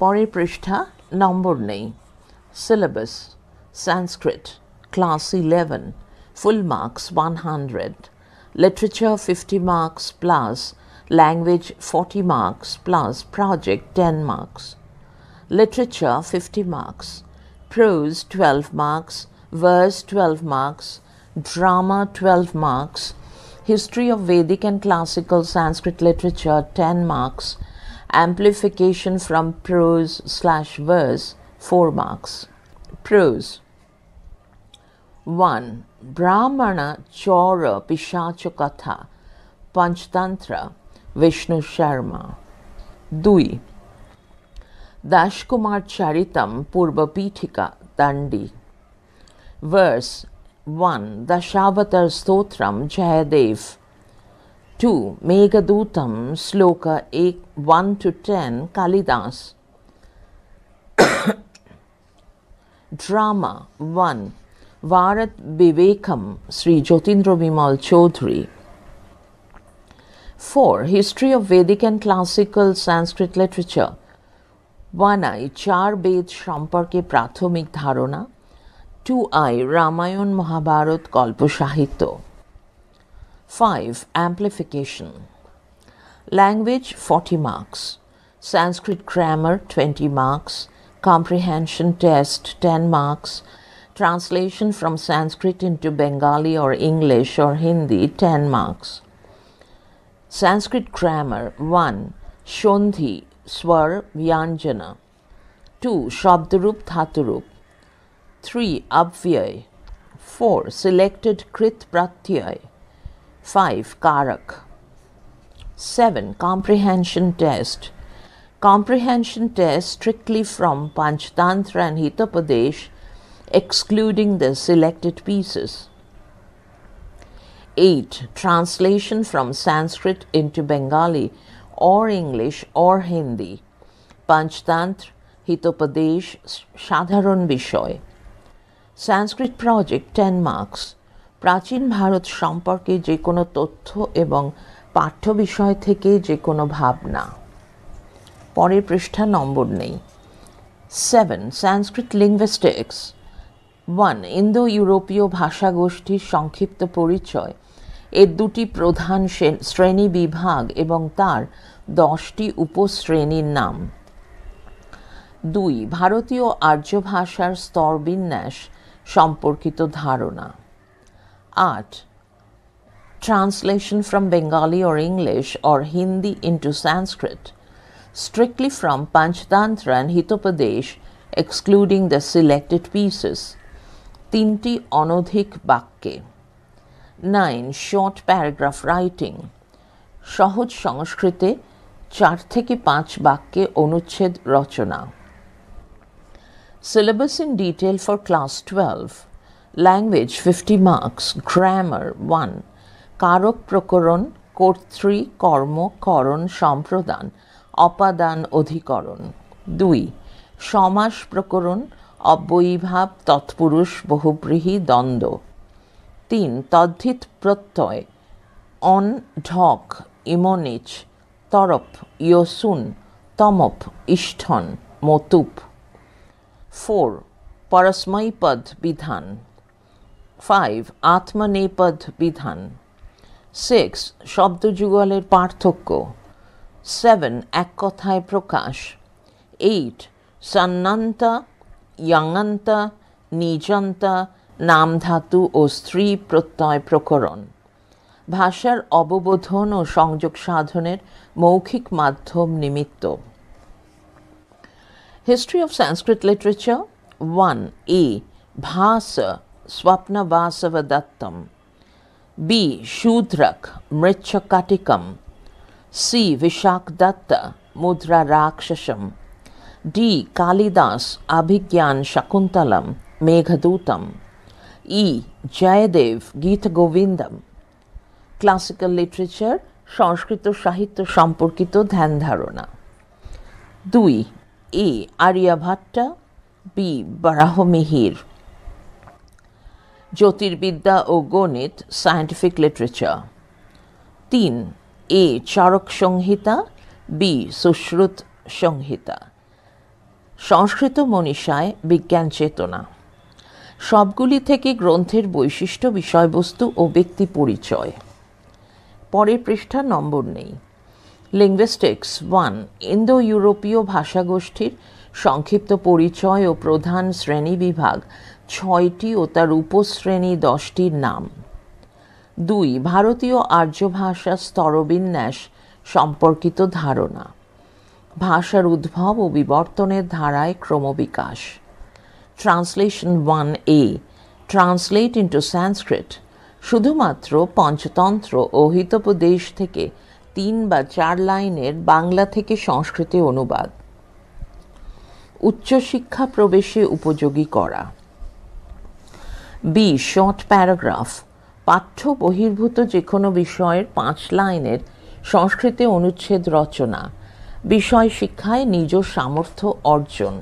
পরের পৃষ্ঠা, নম্বর নেই। Syllabus: Sanskrit class 11, full marks 100, literature 50 marks plus, language 40 marks plus, project 10 marks. Literature 50 marks, prose 12 marks, verse 12 marks, drama 12 marks, history of Vedic and classical Sanskrit literature 10 marks, amplification from prose/verse 4 marks. Prose: 1. Brahmana Chaura Pishacha Katha Panchtantra Vishnu Sharma. 2. Dashkumar Charitam Purva Pithika Dandi. Verse: 1. Dashavatar Stotram Jayadev. 2. Meghadutam Sloka 1 to 10 Kalidas. Drama: 1. Varat Vivekam Sri Jyotindra Vimal Chaudhary. 4. History of Vedic and classical Sanskrit literature. 1i চার বেদ সম্পর্কে প্রাথমিক ধারণা। 2i Ramayana Mahabharata গল্প সাহিত্য। 5. Amplification. Language 40 marks, Sanskrit grammar 20 marks, comprehension test 10 marks, translation from Sanskrit into Bengali or English or Hindi 10 marks. Sanskrit grammar: 1. Shondhi Swar Vyanjana. 2. Shabdarup Dhaturup. 3. Abvyay. 4. Selected Krit Pratyay. 5. Karak. 7. Comprehension test. Comprehension test strictly from Panchtantra and Hitopadesh, excluding the selected pieces. 8. Translation from Sanskrit into Bengali or English or Hindi. Panchtantra, Hitopadesh, Sadharon Bishoy. Sanskrit project 10 marks. প্রাচীন ভারত সম্পর্কে যে কোনো তথ্য এবং পাঠ্য বিষয় থেকে যে কোনো ভাবনা। পরের পৃষ্ঠা, নম্বর নেই। 7. Sanskrit linguistics. 1. ইন্দো ইউরোপীয় ভাষাগোষ্ঠীর সংক্ষিপ্ত পরিচয়, এর দুটি প্রধান শ্রেণী বিভাগ এবং তার 10টি উপশ্রেণীর নাম। 2. ভারতীয় আর্য ভাষার স্তরবিন্যাস সম্পর্কিত ধারণা। 8. Translation from Bengali or English or Hindi into Sanskrit, strictly from Panchtantra and Hitopadesh, excluding the selected pieces. 3টি অনধিক বাক্যে। 9. Short paragraph writing. সহজ সংস্কৃতে 4 থেকে 5 বাক্যে অনুচ্ছেদ রচনা। Syllabus in detail for class 12. Language 50 marks, grammar 1. কারক প্রকরণ, কর্তৃ কর্ম করণ সম্প্রদান অপাদান অধিকরণ। 2. সমাস প্রকরণ, অব্যয়ীভাব তৎপুরুষ বহুব্রীহি দ্বন্দ্ব। 3. তদ্ধিত প্রত্যয়, অন ঢক ইমনিচ তরপ ইয়সুন তমপ ইষ্ঠন মতুপ। 4. পরস্মৈপদ বিধান। 5. আত্মনেপদ বিধান। 6. শব্দযুগলের পার্থক্য। 7. এক কথায় প্রকাশ। 8. সন্ন্যন্তা ইয়াঙন্তা নিজন্তা নামধাতু ও স্ত্রী প্রত্যয় প্রকরণ। ভাষার অববোধন ও সংযোগ সাধনের মৌখিক মাধ্যম নিমিত্ত। History of Sanskrit literature. 1. A. Bhasa Swapna Vasava Dattam. B. Shudrak Mritchakatikam. C. Vishak Datta Mudra Rakshasam. D. Kalidas Abhigyan Shakuntalam Meghadutam. E. Jayadev Gita Govindam. Classical literature, সংস্কৃত সাহিত্য সম্পর্কিত ধ্যান ধারণা। 2. A. আর্যভট্টা। B. বারাহমিহির। জ্যোতির্বিদ্যা ও গণিত, scientific literature. 3. A. Charaka Samhita. B. Sushruta Samhita. Sanskrit মনীষায় বিজ্ঞান চেতনা। সবগুলি থেকে গ্রন্থের বৈশিষ্ট্য, বিষয়বস্তু ও ব্যক্তি পরিচয়। পরের পৃষ্ঠার নম্বর নেই। লিঙ্গুইস্টিক্স 1, ইন্দো ইউরোপীয় ভাষাগোষ্ঠীর সংক্ষিপ্ত পরিচয় ও প্রধান শ্রেণীবিভাগ 6টি ও তার উপশ্রেণী 10টির নাম। 2, ভারতীয় আর্য ভাষা স্তরবিন্যাস সম্পর্কিত ধারণা। ভাষার উদ্ভব ও বিবর্তনের ধারায় ক্রমবিকাশ। ট্রান্সলেশন 1A, ট্রান্সলেট ইন্টু সংস্কৃত, শুধুমাত্র পঞ্চতন্ত্র ও হিতোপদেশ থেকে 3 বা 4 লাইনের বাংলা থেকে সংস্কৃতে অনুবাদ। উচ্চশিক্ষা প্রবেশে উপযোগী করা। বি, শর্ট প্যারাগ্রাফ, পাঠ্য বহির্ভূত যে কোনো বিষয়ের 5 লাইনের সংস্কৃতে অনুচ্ছেদ রচনা, বিষয় শিক্ষায় নিজ সামর্থ্য অর্জন।